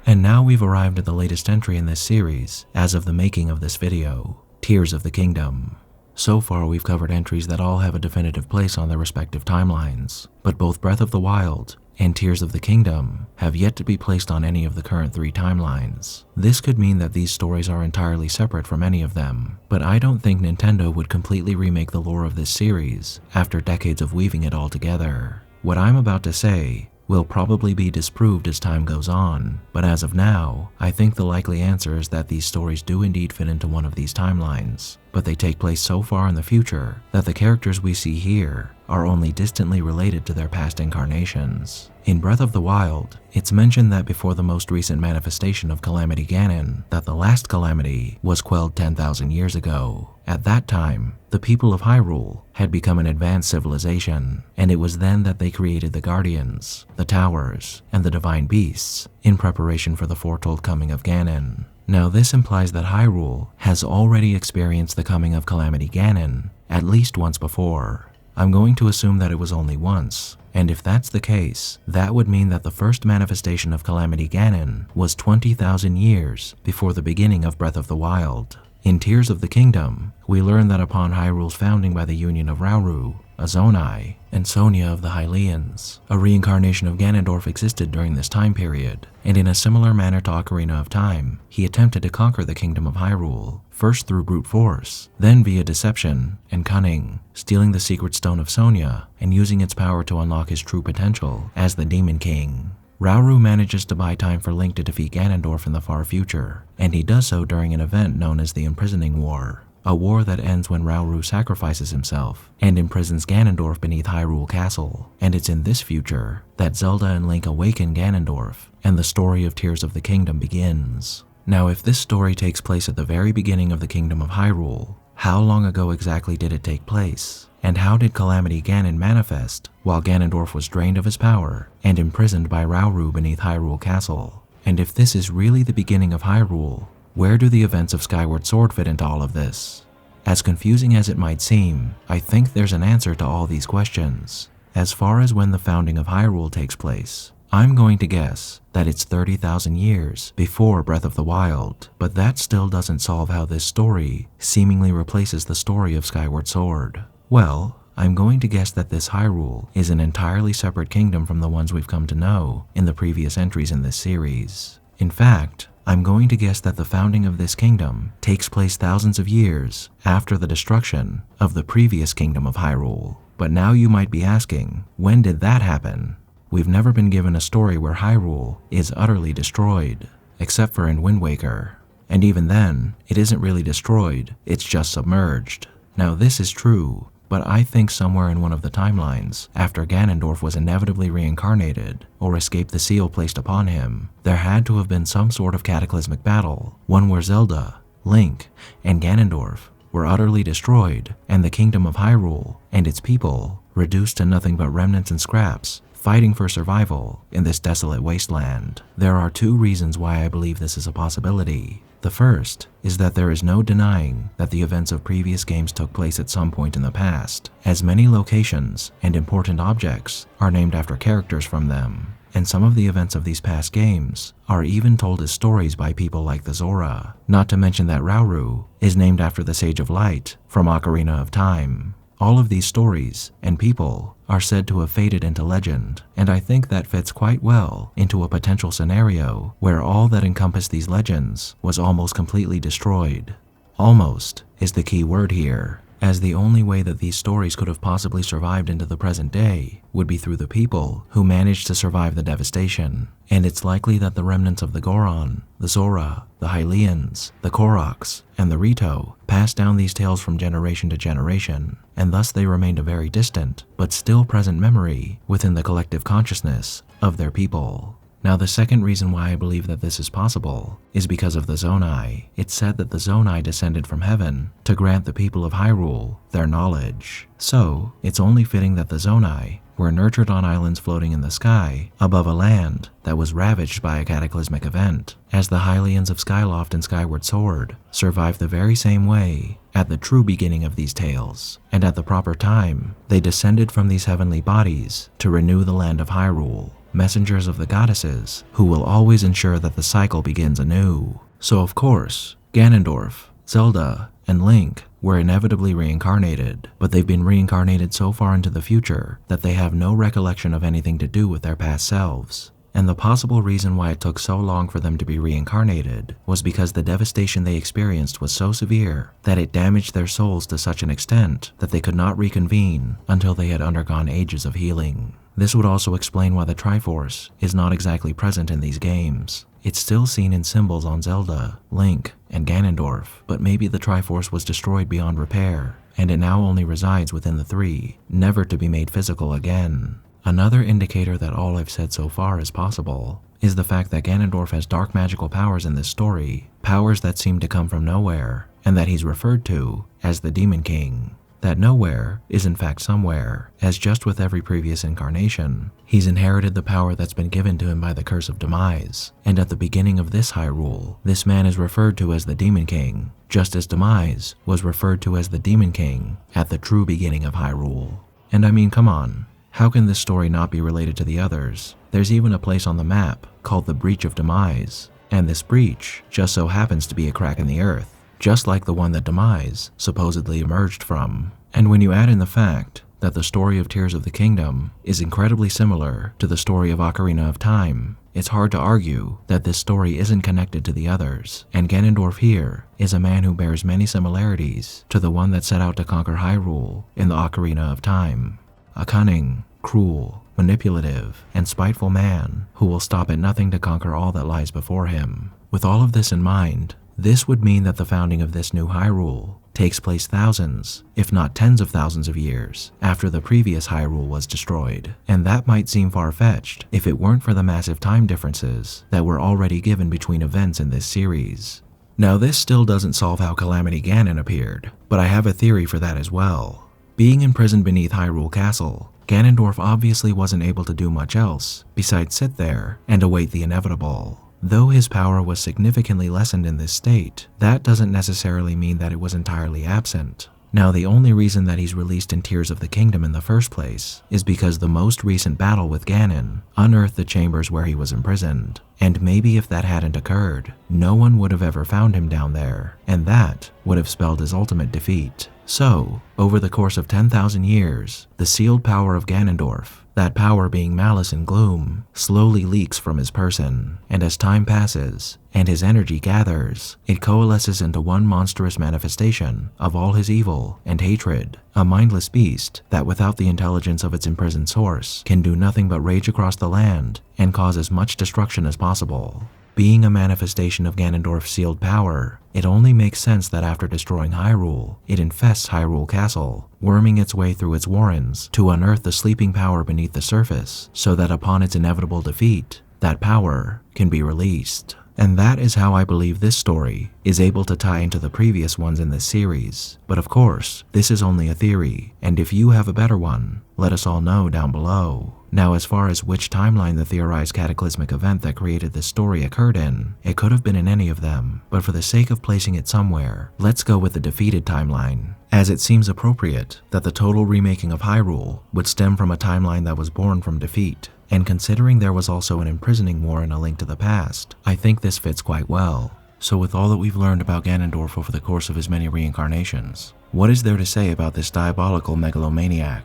And now we've arrived at the latest entry in this series as of the making of this video, Tears of the Kingdom. So far we've covered entries that all have a definitive place on their respective timelines, but both Breath of the Wild and Tears of the Kingdom have yet to be placed on any of the current 3 timelines. This could mean that these stories are entirely separate from any of them, but I don't think Nintendo would completely remake the lore of this series after decades of weaving it all together. What I'm about to say will probably be disproved as time goes on, but as of now, I think the likely answer is that these stories do indeed fit into one of these timelines, but they take place so far in the future that the characters we see here are only distantly related to their past incarnations. In Breath of the Wild, it's mentioned that before the most recent manifestation of Calamity Ganon, that the last calamity was quelled 10,000 years ago. At that time, the people of Hyrule had become an advanced civilization, and it was then that they created the Guardians, the Towers, and the Divine Beasts in preparation for the foretold coming of Ganon. Now this implies that Hyrule has already experienced the coming of Calamity Ganon at least once before. I'm going to assume that it was only once, and if that's the case, that would mean that the first manifestation of Calamity Ganon was 20,000 years before the beginning of Breath of the Wild. In Tears of the Kingdom, we learn that upon Hyrule's founding by the union of Rauru, Azonai, and Sonia of the Hylians, a reincarnation of Ganondorf existed during this time period, and in a similar manner to Ocarina of Time, he attempted to conquer the kingdom of Hyrule, first through brute force, then via deception and cunning, stealing the secret stone of Sonia and using its power to unlock his true potential as the Demon King. Rauru manages to buy time for Link to defeat Ganondorf in the far future, and he does so during an event known as the Imprisoning War. a war that ends when Rauru sacrifices himself and imprisons Ganondorf beneath Hyrule Castle. And it's in this future that Zelda and Link awaken Ganondorf, and the story of Tears of the Kingdom begins. Now, if this story takes place at the very beginning of the Kingdom of Hyrule, how long ago exactly did it take place? And how did Calamity Ganon manifest while Ganondorf was drained of his power and imprisoned by Rauru beneath Hyrule Castle? And if this is really the beginning of Hyrule, where do the events of Skyward Sword fit into all of this? As confusing as it might seem, I think there's an answer to all these questions. As far as when the founding of Hyrule takes place, I'm going to guess that it's 30,000 years before Breath of the Wild, but that still doesn't solve how this story seemingly replaces the story of Skyward Sword. Well, I'm going to guess that this Hyrule is an entirely separate kingdom from the ones we've come to know in the previous entries in this series. In fact, I'm going to guess that the founding of this kingdom takes place thousands of years after the destruction of the previous kingdom of Hyrule. But now you might be asking, when did that happen? We've never been given a story where Hyrule is utterly destroyed, except for in Wind Waker. And even then, it isn't really destroyed, it's just submerged. Now this is true, but I think somewhere in one of the timelines, after Ganondorf was inevitably reincarnated or escaped the seal placed upon him, there had to have been some sort of cataclysmic battle, one where Zelda, Link, and Ganondorf were utterly destroyed, and the kingdom of Hyrule and its people reduced to nothing but remnants and scraps, fighting for survival in this desolate wasteland. There are two reasons why I believe this is a possibility. The first is that there is no denying that the events of previous games took place at some point in the past, as many locations and important objects are named after characters from them, and some of the events of these past games are even told as stories by people like the Zora, not to mention that Rauru is named after the Sage of Light from Ocarina of Time. All of these stories and people are said to have faded into legend, and I think that fits quite well into a potential scenario where all that encompassed these legends was almost completely destroyed. Almost is the key word here, as the only way that these stories could have possibly survived into the present day would be through the people who managed to survive the devastation. And it's likely that the remnants of the Goron, the Zora, the Hylians, the Koroks, and the Rito passed down these tales from generation to generation, and thus they remained a very distant, but still present memory within the collective consciousness of their people. Now, the second reason why I believe that this is possible is because of the Zonai. It's said that the Zonai descended from heaven to grant the people of Hyrule their knowledge. So, it's only fitting that the Zonai were nurtured on islands floating in the sky above a land that was ravaged by a cataclysmic event, as the Hylians of Skyloft and Skyward Sword survived the very same way at the true beginning of these tales, and at the proper time, they descended from these heavenly bodies to renew the land of Hyrule, messengers of the goddesses who will always ensure that the cycle begins anew. So of course, Ganondorf, Zelda, and Link were inevitably reincarnated, but they've been reincarnated so far into the future that they have no recollection of anything to do with their past selves. And the possible reason why it took so long for them to be reincarnated was because the devastation they experienced was so severe that it damaged their souls to such an extent that they could not reconvene until they had undergone ages of healing. This would also explain why the Triforce is not exactly present in these games. It's still seen in symbols on Zelda, Link, and Ganondorf, but maybe the Triforce was destroyed beyond repair, and it now only resides within the three, never to be made physical again. Another indicator that all I've said so far is possible is the fact that Ganondorf has dark magical powers in this story, powers that seem to come from nowhere, and that he's referred to as the Demon King. That nowhere is in fact somewhere, as just with every previous incarnation, he's inherited the power that's been given to him by the curse of Demise, and at the beginning of this Hyrule, this man is referred to as the Demon King, just as Demise was referred to as the Demon King at the true beginning of Hyrule. And I mean, come on, how can this story not be related to the others? There's even a place on the map called the Breach of Demise, and this breach just so happens to be a crack in the earth, just like the one that Demise supposedly emerged from. And when you add in the fact that the story of Tears of the Kingdom is incredibly similar to the story of Ocarina of Time, it's hard to argue that this story isn't connected to the others, and Ganondorf here is a man who bears many similarities to the one that set out to conquer Hyrule in the Ocarina of Time. A cunning, cruel, manipulative, and spiteful man who will stop at nothing to conquer all that lies before him. With all of this in mind, this would mean that the founding of this new Hyrule takes place thousands, if not tens of thousands of years, after the previous Hyrule was destroyed, and that might seem far-fetched if it weren't for the massive time differences that were already given between events in this series. Now this still doesn't solve how Calamity Ganon appeared, but I have a theory for that as well. Being imprisoned beneath Hyrule Castle, Ganondorf obviously wasn't able to do much else besides sit there and await the inevitable. Though his power was significantly lessened in this state, that doesn't necessarily mean that it was entirely absent. Now the only reason that he's released in Tears of the Kingdom in the first place is because the most recent battle with Ganon unearthed the chambers where he was imprisoned, and maybe if that hadn't occurred, no one would have ever found him down there, and that would have spelled his ultimate defeat. So, over the course of 10,000 years, the sealed power of Ganondorf, that power being malice and gloom, slowly leaks from his person, and as time passes, and his energy gathers, it coalesces into one monstrous manifestation of all his evil and hatred, a mindless beast that without the intelligence of its imprisoned source can do nothing but rage across the land and cause as much destruction as possible. Being a manifestation of Ganondorf's sealed power, it only makes sense that after destroying Hyrule, it infests Hyrule Castle, worming its way through its warrens to unearth the sleeping power beneath the surface, so that upon its inevitable defeat, that power can be released. And that is how I believe this story is able to tie into the previous ones in this series. But of course, this is only a theory, and if you have a better one, let us all know down below. Now, as far as which timeline the theorized cataclysmic event that created this story occurred in, it could have been in any of them, but for the sake of placing it somewhere, let's go with the defeated timeline, as it seems appropriate that the total remaking of Hyrule would stem from a timeline that was born from defeat. And considering there was also an imprisoning war in A Link to the Past, I think this fits quite well. So with all that we've learned about Ganondorf over the course of his many reincarnations, what is there to say about this diabolical megalomaniac?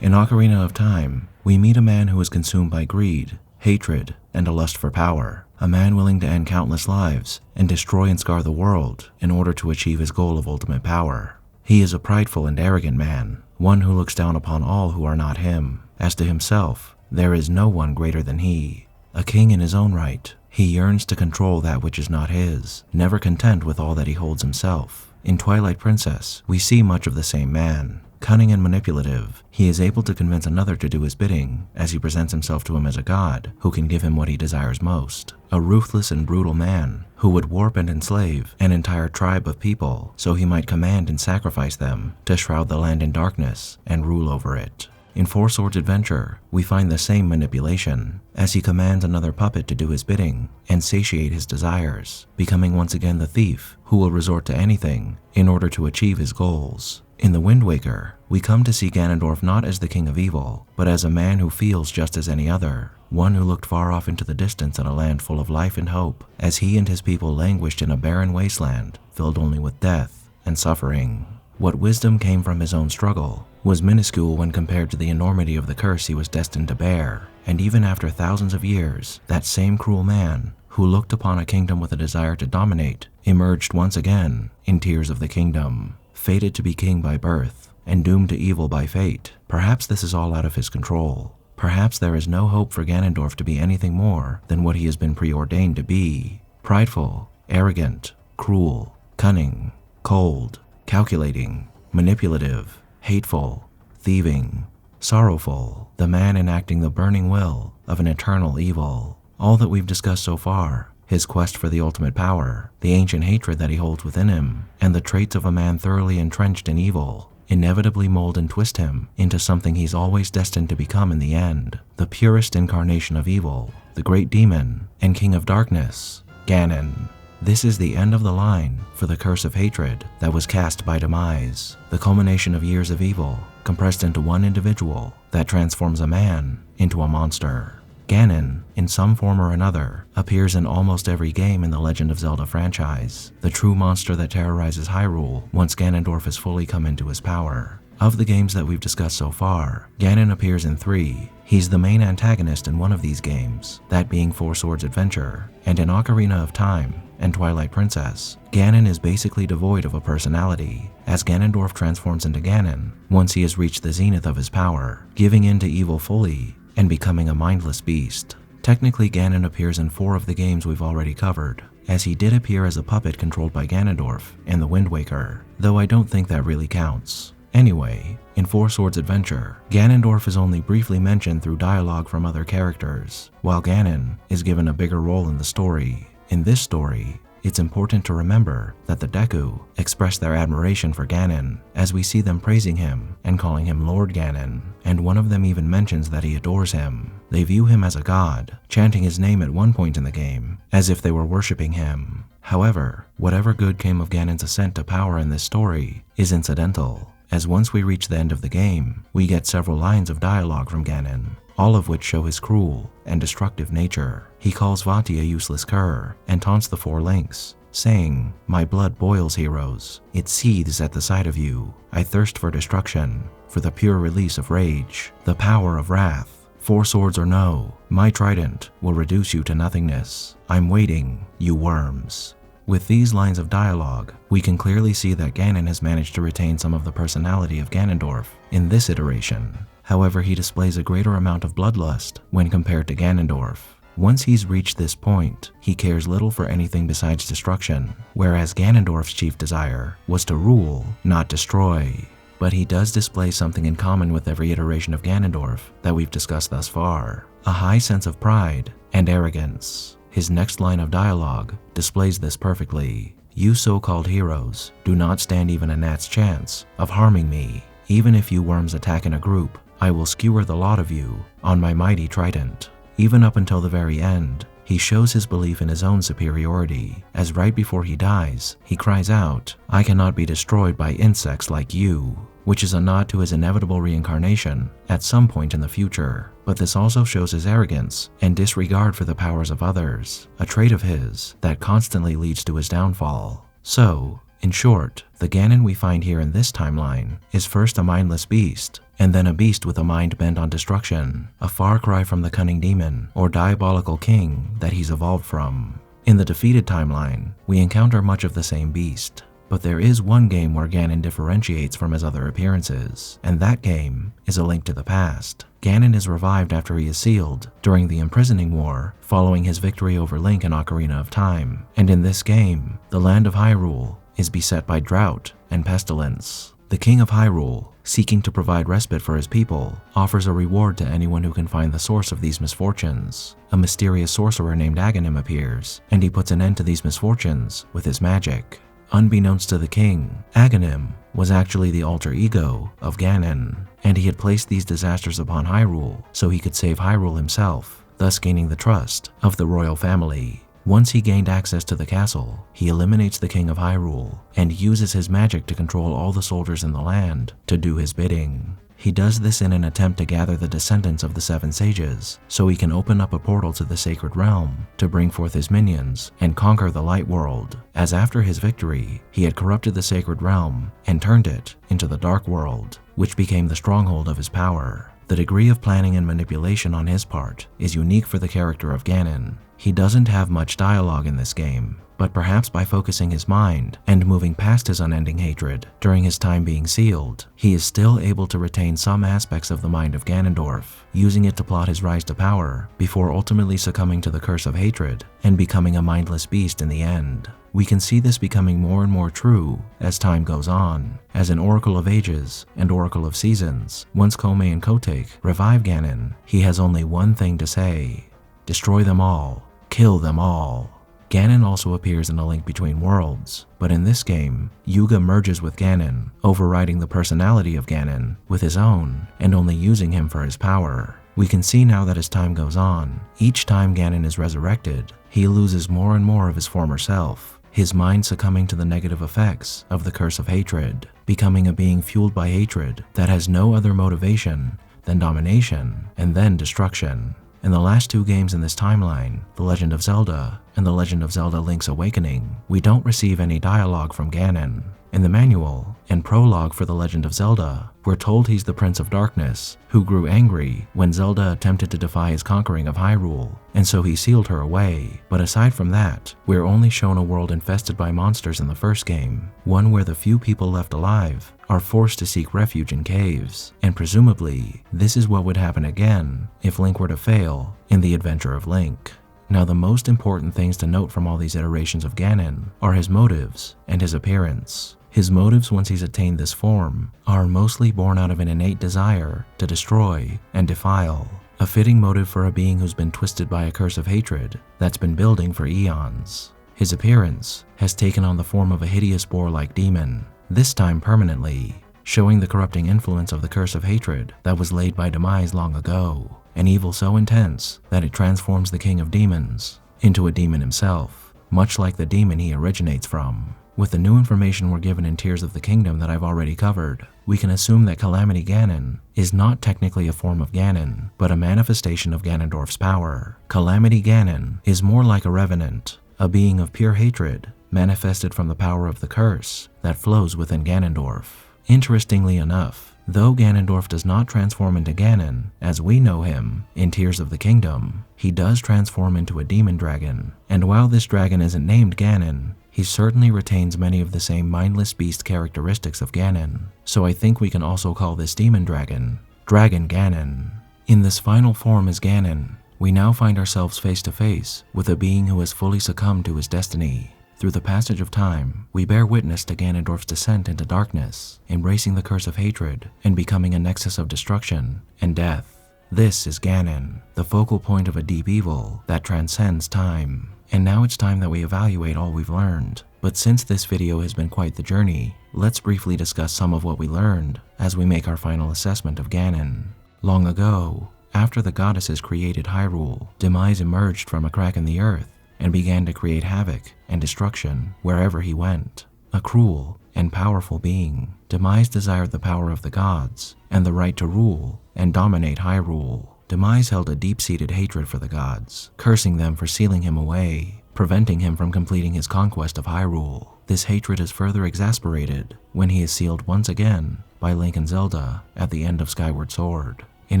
In Ocarina of Time, we meet a man who is consumed by greed, hatred, and a lust for power, a man willing to end countless lives and destroy and scar the world in order to achieve his goal of ultimate power. He is a prideful and arrogant man, one who looks down upon all who are not him. As to himself, there is no one greater than he. A king in his own right, he yearns to control that which is not his, never content with all that he holds himself. In Twilight Princess, we see much of the same man. Cunning and manipulative, he is able to convince another to do his bidding, as he presents himself to him as a god who can give him what he desires most. A ruthless and brutal man who would warp and enslave an entire tribe of people so he might command and sacrifice them to shroud the land in darkness and rule over it. In Four Swords Adventure, we find the same manipulation, as he commands another puppet to do his bidding and satiate his desires, becoming once again the thief who will resort to anything in order to achieve his goals. In The Wind Waker, we come to see Ganondorf not as the king of evil, but as a man who feels just as any other, one who looked far off into the distance in a land full of life and hope, as he and his people languished in a barren wasteland filled only with death and suffering. What wisdom came from his own struggle was minuscule when compared to the enormity of the curse he was destined to bear, and even after thousands of years, that same cruel man, who looked upon a kingdom with a desire to dominate, emerged once again in Tears of the Kingdom, fated to be king by birth, and doomed to evil by fate. Perhaps this is all out of his control. Perhaps there is no hope for Ganondorf to be anything more than what he has been preordained to be. Prideful, arrogant, cruel, cunning, cold, calculating, manipulative, hateful, thieving, sorrowful, the man enacting the burning will of an eternal evil. All that we've discussed so far, his quest for the ultimate power, the ancient hatred that he holds within him, and the traits of a man thoroughly entrenched in evil, inevitably mold and twist him into something he's always destined to become in the end, the purest incarnation of evil, the great demon and king of darkness, Ganon. This is the end of the line for the curse of hatred that was cast by Demise, the culmination of years of evil compressed into one individual that transforms a man into a monster. Ganon, in some form or another, appears in almost every game in the Legend of Zelda franchise, the true monster that terrorizes Hyrule once Ganondorf has fully come into his power. Of the games that we've discussed so far, Ganon appears in 3. He's the main antagonist in one of these games, that being Four Swords Adventure, and in Ocarina of Time and Twilight Princess, Ganon is basically devoid of a personality, as Ganondorf transforms into Ganon once he has reached the zenith of his power, giving in to evil fully and becoming a mindless beast. Technically, Ganon appears in 4 of the games we've already covered, as he did appear as a puppet controlled by Ganondorf in the Wind Waker, though I don't think that really counts. Anyway, in Four Swords Adventure, Ganondorf is only briefly mentioned through dialogue from other characters, while Ganon is given a bigger role in the story. In this story, it's important to remember that the Deku express their admiration for Ganon, as we see them praising him and calling him Lord Ganon, and one of them even mentions that he adores him. They view him as a god, chanting his name at one point in the game, as if they were worshipping him. However, whatever good came of Ganon's ascent to power in this story is incidental, as once we reach the end of the game, we get several lines of dialogue from Ganon, all of which show his cruel and destructive nature. He calls Vati a useless cur and taunts the four Links, saying, "My blood boils, heroes. It seethes at the sight of you. I thirst for destruction, for the pure release of rage, the power of wrath. Four swords or no, my trident will reduce you to nothingness. I'm waiting, you worms." With these lines of dialogue, we can clearly see that Ganon has managed to retain some of the personality of Ganondorf in this iteration. However, he displays a greater amount of bloodlust when compared to Ganondorf. Once he's reached this point, he cares little for anything besides destruction, whereas Ganondorf's chief desire was to rule, not destroy. But he does display something in common with every iteration of Ganondorf that we've discussed thus far: a high sense of pride and arrogance. His next line of dialogue displays this perfectly. "You so-called heroes do not stand even a gnat's chance of harming me. Even if you worms attack in a group, I will skewer the lot of you on my mighty trident." Even up until the very end, he shows his belief in his own superiority, as right before he dies, he cries out, "I cannot be destroyed by insects like you," which is a nod to his inevitable reincarnation at some point in the future. But this also shows his arrogance and disregard for the powers of others, a trait of his that constantly leads to his downfall. So, in short, the Ganon we find here in this timeline is first a mindless beast, and then a beast with a mind bent on destruction, a far cry from the cunning demon or diabolical king that he's evolved from. In the defeated timeline, we encounter much of the same beast. But there is one game where Ganon differentiates from his other appearances, and that game is A Link to the Past. Ganon is revived after he is sealed during the Imprisoning War following his victory over Link in Ocarina of Time, and in this game, the land of Hyrule is beset by drought and pestilence. The King of Hyrule, seeking to provide respite for his people, offers a reward to anyone who can find the source of these misfortunes. A mysterious sorcerer named Aghanim appears, and he puts an end to these misfortunes with his magic. Unbeknownst to the king, Aghanim was actually the alter ego of Ganon, and he had placed these disasters upon Hyrule so he could save Hyrule himself, thus gaining the trust of the royal family. Once he gained access to the castle, he eliminates the King of Hyrule and uses his magic to control all the soldiers in the land to do his bidding. He does this in an attempt to gather the descendants of the Seven Sages so he can open up a portal to the Sacred Realm to bring forth his minions and conquer the Light World, as after his victory, he had corrupted the Sacred Realm and turned it into the Dark World, which became the stronghold of his power. The degree of planning and manipulation on his part is unique for the character of Ganon. He doesn't have much dialogue in this game, but perhaps by focusing his mind and moving past his unending hatred during his time being sealed, he is still able to retain some aspects of the mind of Ganondorf, using it to plot his rise to power before ultimately succumbing to the curse of hatred and becoming a mindless beast in the end. We can see this becoming more and more true as time goes on, as in Oracle of Ages and Oracle of Seasons, once Kome and Kotek revive Ganon, he has only one thing to say: destroy them all, kill them all. Ganon also appears in A Link Between Worlds, but in this game, Yuga merges with Ganon, overriding the personality of Ganon with his own and only using him for his power. We can see now that as time goes on, each time Ganon is resurrected, he loses more and more of his former self, his mind succumbing to the negative effects of the curse of hatred, becoming a being fueled by hatred that has no other motivation than domination and then destruction. In the last two games in this timeline, The Legend of Zelda and The Legend of Zelda Link's Awakening, we don't receive any dialogue from Ganon. In the manual and prologue for The Legend of Zelda, we're told he's the Prince of Darkness who grew angry when Zelda attempted to defy his conquering of Hyrule, and so he sealed her away. But aside from that, we're only shown a world infested by monsters in the first game, one where the few people left alive are forced to seek refuge in caves, and presumably, this is what would happen again if Link were to fail in the adventure of Link. Now, the most important things to note from all these iterations of Ganon are his motives and his appearance. His motives once he's attained this form are mostly born out of an innate desire to destroy and defile, a fitting motive for a being who's been twisted by a curse of hatred that's been building for eons. His appearance has taken on the form of a hideous boar-like demon, this time permanently, showing the corrupting influence of the curse of hatred that was laid by Demise long ago, an evil so intense that it transforms the king of demons into a demon himself, much like the demon he originates from. With the new information we're given in Tears of the Kingdom that I've already covered, we can assume that Calamity Ganon is not technically a form of Ganon, but a manifestation of Ganondorf's power. Calamity Ganon is more like a revenant, a being of pure hatred, manifested from the power of the curse that flows within Ganondorf. Interestingly enough, though Ganondorf does not transform into Ganon as we know him in Tears of the Kingdom, he does transform into a demon dragon, and while this dragon isn't named Ganon, he certainly retains many of the same mindless beast characteristics of Ganon, so I think we can also call this demon dragon Dragon Ganon. In this final form as Ganon, we now find ourselves face to face with a being who has fully succumbed to his destiny. Through the passage of time, we bear witness to Ganondorf's descent into darkness, embracing the curse of hatred and becoming a nexus of destruction and death. This is Ganon, the focal point of a deep evil that transcends time. And now it's time that we evaluate all we've learned. But since this video has been quite the journey, let's briefly discuss some of what we learned as we make our final assessment of Ganon. Long ago, after the goddesses created Hyrule, Demise emerged from a crack in the earth and began to create havoc and destruction wherever he went. A cruel and powerful being, Demise desired the power of the gods and the right to rule and dominate Hyrule. Demise held a deep-seated hatred for the gods, cursing them for sealing him away, preventing him from completing his conquest of Hyrule. This hatred is further exasperated when he is sealed once again by Link and Zelda at the end of Skyward Sword. In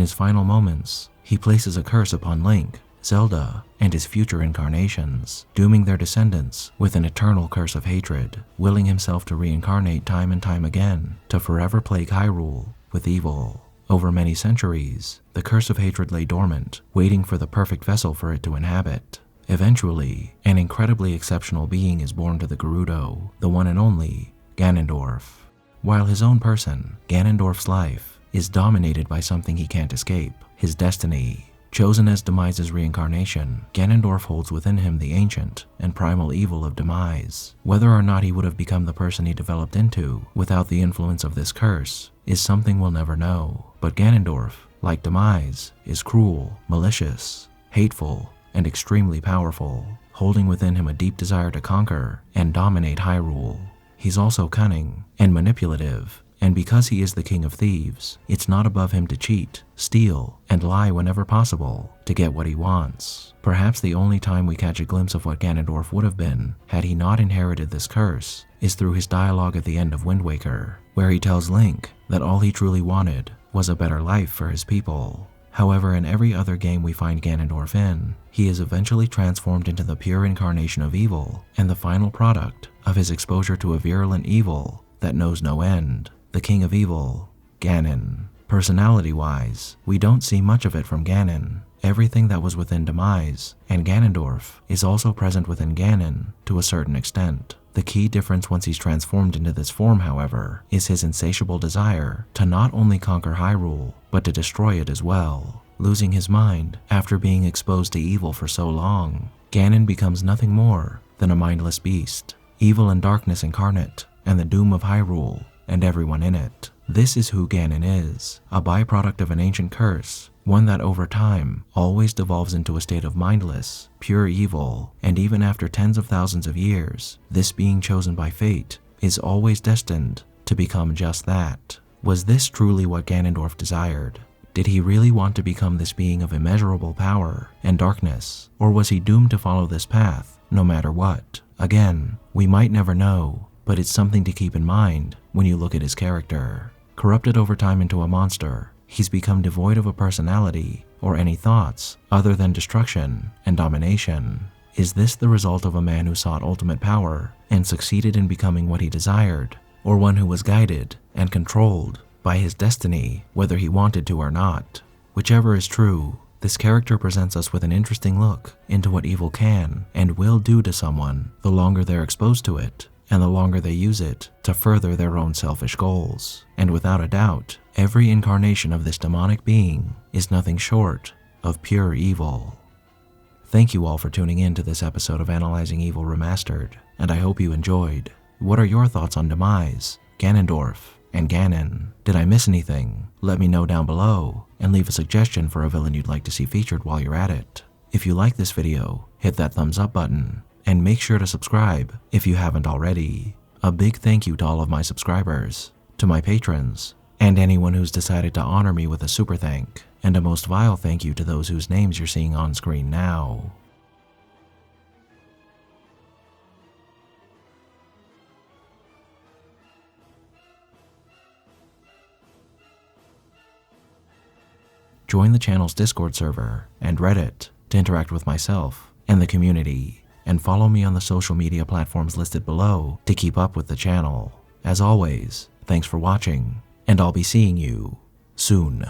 his final moments, he places a curse upon Link, Zelda, and his future incarnations, dooming their descendants with an eternal curse of hatred, willing himself to reincarnate time and time again to forever plague Hyrule with evil. Over many centuries, the curse of hatred lay dormant, waiting for the perfect vessel for it to inhabit. Eventually, an incredibly exceptional being is born to the Gerudo, the one and only Ganondorf. While his own person, Ganondorf's life, is dominated by something he can't escape, his destiny. Chosen as Demise's reincarnation, Ganondorf holds within him the ancient and primal evil of Demise. Whether or not he would have become the person he developed into without the influence of this curse is something we'll never know. But Ganondorf, like Demise, is cruel, malicious, hateful, and extremely powerful, holding within him a deep desire to conquer and dominate Hyrule. He's also cunning and manipulative, and because he is the king of thieves, it's not above him to cheat, steal, and lie whenever possible to get what he wants. Perhaps the only time we catch a glimpse of what Ganondorf would have been had he not inherited this curse is through his dialogue at the end of Wind Waker, where he tells Link that all he truly wanted was a better life for his people. However, in every other game we find Ganondorf in, he is eventually transformed into the pure incarnation of evil and the final product of his exposure to a virulent evil that knows no end. The king of evil, Ganon. Personality-wise, we don't see much of it from Ganon. Everything that was within Demise and Ganondorf is also present within Ganon to a certain extent. The key difference once he's transformed into this form, however, is his insatiable desire to not only conquer Hyrule, but to destroy it as well. Losing his mind after being exposed to evil for so long, Ganon becomes nothing more than a mindless beast, evil and darkness incarnate, and the doom of Hyrule and everyone in it. This is who Ganon is, a byproduct of an ancient curse, one that over time always devolves into a state of mindless, pure evil, and even after tens of thousands of years, this being chosen by fate is always destined to become just that. Was this truly what Ganondorf desired? Did he really want to become this being of immeasurable power and darkness, or was he doomed to follow this path no matter what? Again, we might never know, but it's something to keep in mind when you look at his character. Corrupted over time into a monster, he's become devoid of a personality or any thoughts other than destruction and domination. Is this the result of a man who sought ultimate power and succeeded in becoming what he desired, or one who was guided and controlled by his destiny, whether he wanted to or not? Whichever is true, This character presents us with an interesting look into what evil can and will do to someone the longer they're exposed to it, and the longer they use it to further their own selfish goals. And without a doubt, every incarnation of this demonic being is nothing short of pure evil. Thank you all for tuning in to this episode of Analyzing Evil Remastered, and I hope you enjoyed. What are your thoughts on Demise, Ganondorf, and Ganon? Did I miss anything? Let me know down below, and leave a suggestion for a villain you'd like to see featured while you're at it. If you like this video, hit that thumbs up button, and make sure to subscribe if you haven't already. A big thank you to all of my subscribers, to my patrons, and anyone who's decided to honor me with a super thank, and a most vile thank you to those whose names you're seeing on screen now. Join the channel's Discord server and Reddit to interact with myself and the community, and follow me on the social media platforms listed below to keep up with the channel. As always, thanks for watching, and I'll be seeing you soon.